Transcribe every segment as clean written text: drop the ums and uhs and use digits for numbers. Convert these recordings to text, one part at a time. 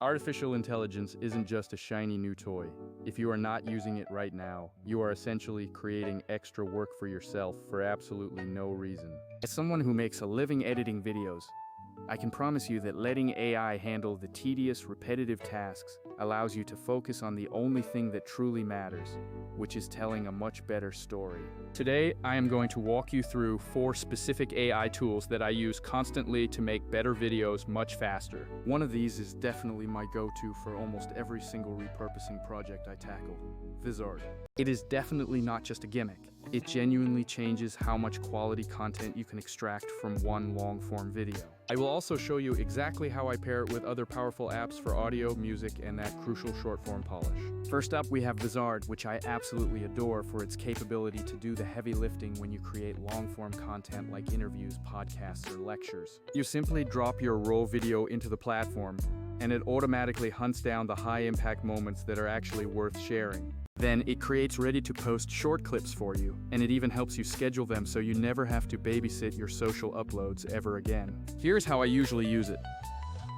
Artificial intelligence isn't just a shiny new toy. If you are not using it right now, you are essentially creating extra work for yourself for absolutely no reason. As someone who makes a living editing videos, I can promise you that letting AI handle the tedious, repetitive tasks allows you to focus on the only thing that truly matters, which is telling a much better story. Today, I am going to walk you through 4 specific AI tools that I use constantly to make better videos much faster. One of these is definitely my go-to for almost every single repurposing project I tackle: Vizard. It is definitely not just a gimmick. It genuinely changes how much quality content you can extract from one long-form video. I will also show you exactly how I pair it with other powerful apps for audio, music, and that crucial short-form polish. First up, we have Vizard, which I absolutely adore for its capability to do the heavy lifting when you create long-form content like interviews, podcasts, or lectures. You simply drop your raw video into the platform, and it automatically hunts down the high-impact moments that are actually worth sharing. Then it creates ready-to-post short clips for you, and it even helps you schedule them so you never have to babysit your social uploads ever again. Here's how I usually use it.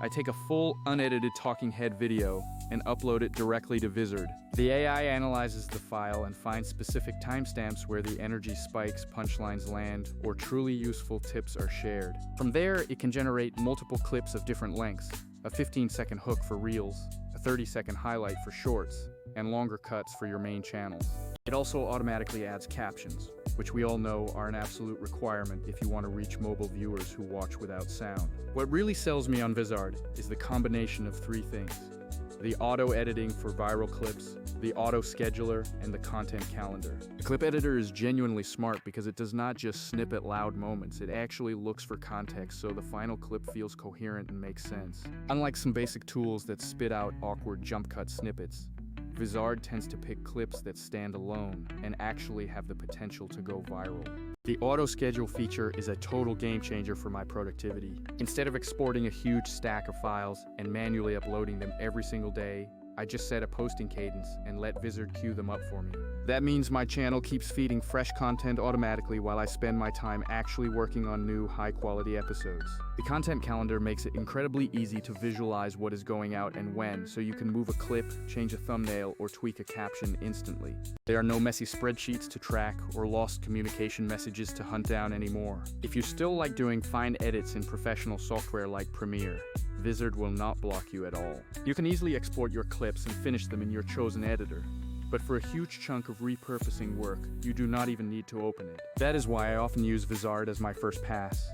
I take a full, unedited talking head video and upload it directly to Vizard. The AI analyzes the file and finds specific timestamps where the energy spikes, punchlines land, or truly useful tips are shared. From there, it can generate multiple clips of different lengths: a 15-second hook for Reels, a 30-second highlight for Shorts, and longer cuts for your main channels. It also automatically adds captions, which we all know are an absolute requirement if you want to reach mobile viewers who watch without sound. What really sells me on Vizard is the combination of 3 things: the auto-editing for viral clips, the auto-scheduler, and the content calendar. The clip editor is genuinely smart because it does not just snip at loud moments, it actually looks for context so the final clip feels coherent and makes sense. Unlike some basic tools that spit out awkward jump cut snippets, Vizard tends to pick clips that stand alone and actually have the potential to go viral. The auto-schedule feature is a total game changer for my productivity. Instead of exporting a huge stack of files and manually uploading them every single day, I just set a posting cadence and let Vizard queue them up for me. That means my channel keeps feeding fresh content automatically while I spend my time actually working on new, high-quality episodes. The content calendar makes it incredibly easy to visualize what is going out and when, so you can move a clip, change a thumbnail, or tweak a caption instantly. There are no messy spreadsheets to track or lost communication messages to hunt down anymore. If you still like doing fine edits in professional software like Premiere, Vizard will not block you at all. You can easily export your clips and finish them in your chosen editor. But for a huge chunk of repurposing work, you do not even need to open it. That is why I often use Vizard as my first pass.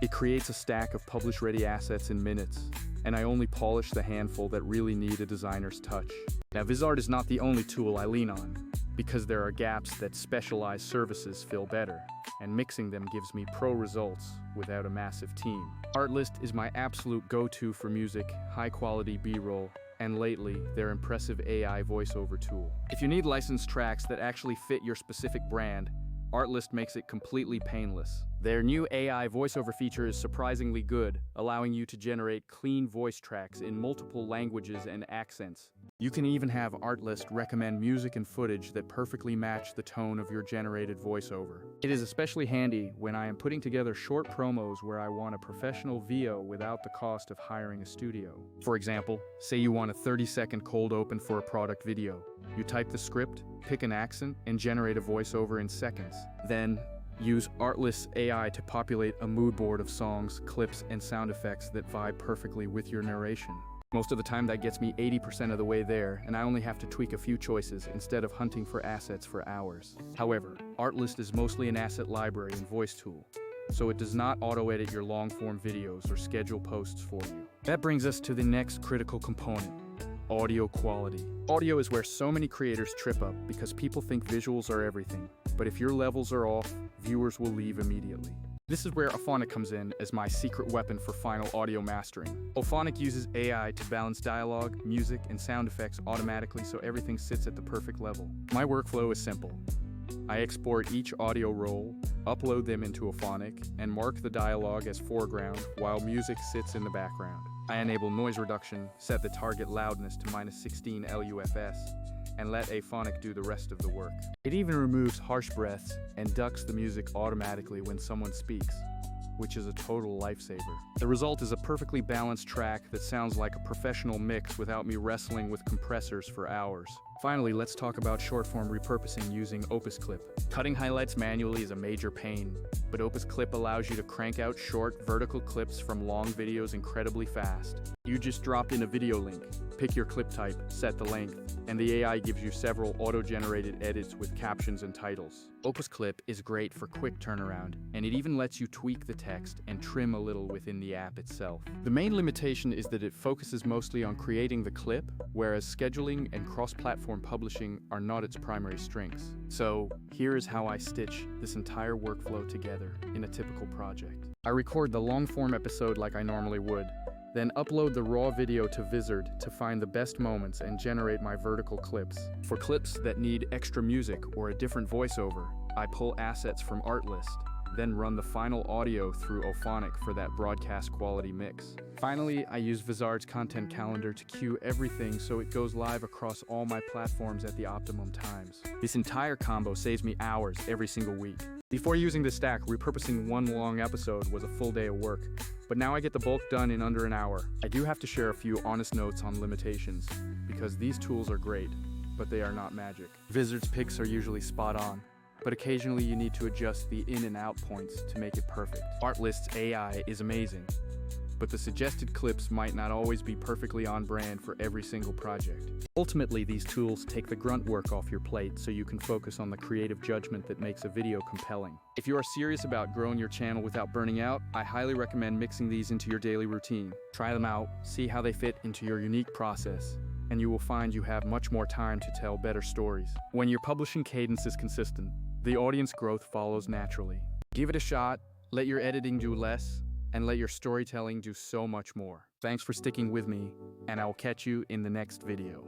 It creates a stack of publish-ready assets in minutes, and I only polish the handful that really need a designer's touch. Now, Vizard is not the only tool I lean on, because there are gaps that specialized services fill better, and mixing them gives me pro results without a massive team. Artlist is my absolute go-to for music, high-quality B-roll, and lately, their impressive AI voiceover tool. If you need licensed tracks that actually fit your specific brand, Artlist makes it completely painless. Their new AI voiceover feature is surprisingly good, allowing you to generate clean voice tracks in multiple languages and accents. You can even have Artlist recommend music and footage that perfectly match the tone of your generated voiceover. It is especially handy when I am putting together short promos where I want a professional VO without the cost of hiring a studio. For example, say you want a 30-second cold open for a product video. You type the script, pick an accent, and generate a voiceover in seconds. Then, use Artlist's AI to populate a mood board of songs, clips, and sound effects that vibe perfectly with your narration. Most of the time that gets me 80% of the way there, and I only have to tweak a few choices instead of hunting for assets for hours. However, Artlist is mostly an asset library and voice tool, so it does not auto-edit your long-form videos or schedule posts for you. That brings us to the next critical component: audio quality. Audio is where so many creators trip up because people think visuals are everything, but if your levels are off, viewers will leave immediately. This is where Auphonic comes in as my secret weapon for final audio mastering. Auphonic uses AI to balance dialogue, music, and sound effects automatically so everything sits at the perfect level. My workflow is simple. I export each audio roll, upload them into Auphonic, and mark the dialogue as foreground while music sits in the background. I enable noise reduction, set the target loudness to -16 LUFS, and let Auphonic do the rest of the work. It even removes harsh breaths and ducks the music automatically when someone speaks, which is a total lifesaver. The result is a perfectly balanced track that sounds like a professional mix without me wrestling with compressors for hours. Finally, let's talk about short-form repurposing using Opus Clip. Cutting highlights manually is a major pain, but Opus Clip allows you to crank out short, vertical clips from long videos incredibly fast. You just drop in a video link, pick your clip type, set the length, and the AI gives you several auto-generated edits with captions and titles. Opus Clip is great for quick turnaround, and it even lets you tweak the text and trim a little within the app itself. The main limitation is that it focuses mostly on creating the clip, whereas scheduling and cross-platform publishing are not its primary strengths. So, here is how I stitch this entire workflow together in a typical project. I record the long-form episode like I normally would, then upload the raw video to Vizard to find the best moments and generate my vertical clips. For clips that need extra music or a different voiceover, I pull assets from Artlist, then run the final audio through Auphonic for that broadcast quality mix. Finally, I use Vizard's content calendar to queue everything so it goes live across all my platforms at the optimum times. This entire combo saves me hours every single week. Before using this stack, repurposing one long episode was a full day of work, but now I get the bulk done in under an hour. I do have to share a few honest notes on limitations, because these tools are great, but they are not magic. Vizard's picks are usually spot on, but occasionally you need to adjust the in and out points to make it perfect. Artlist's AI is amazing, but the suggested clips might not always be perfectly on brand for every single project. Ultimately, these tools take the grunt work off your plate so you can focus on the creative judgment that makes a video compelling. If you are serious about growing your channel without burning out, I highly recommend mixing these into your daily routine. Try them out, see how they fit into your unique process, and you will find you have much more time to tell better stories. When your publishing cadence is consistent, the audience growth follows naturally. Give it a shot, let your editing do less, and let your storytelling do so much more. Thanks for sticking with me, and I'll catch you in the next video.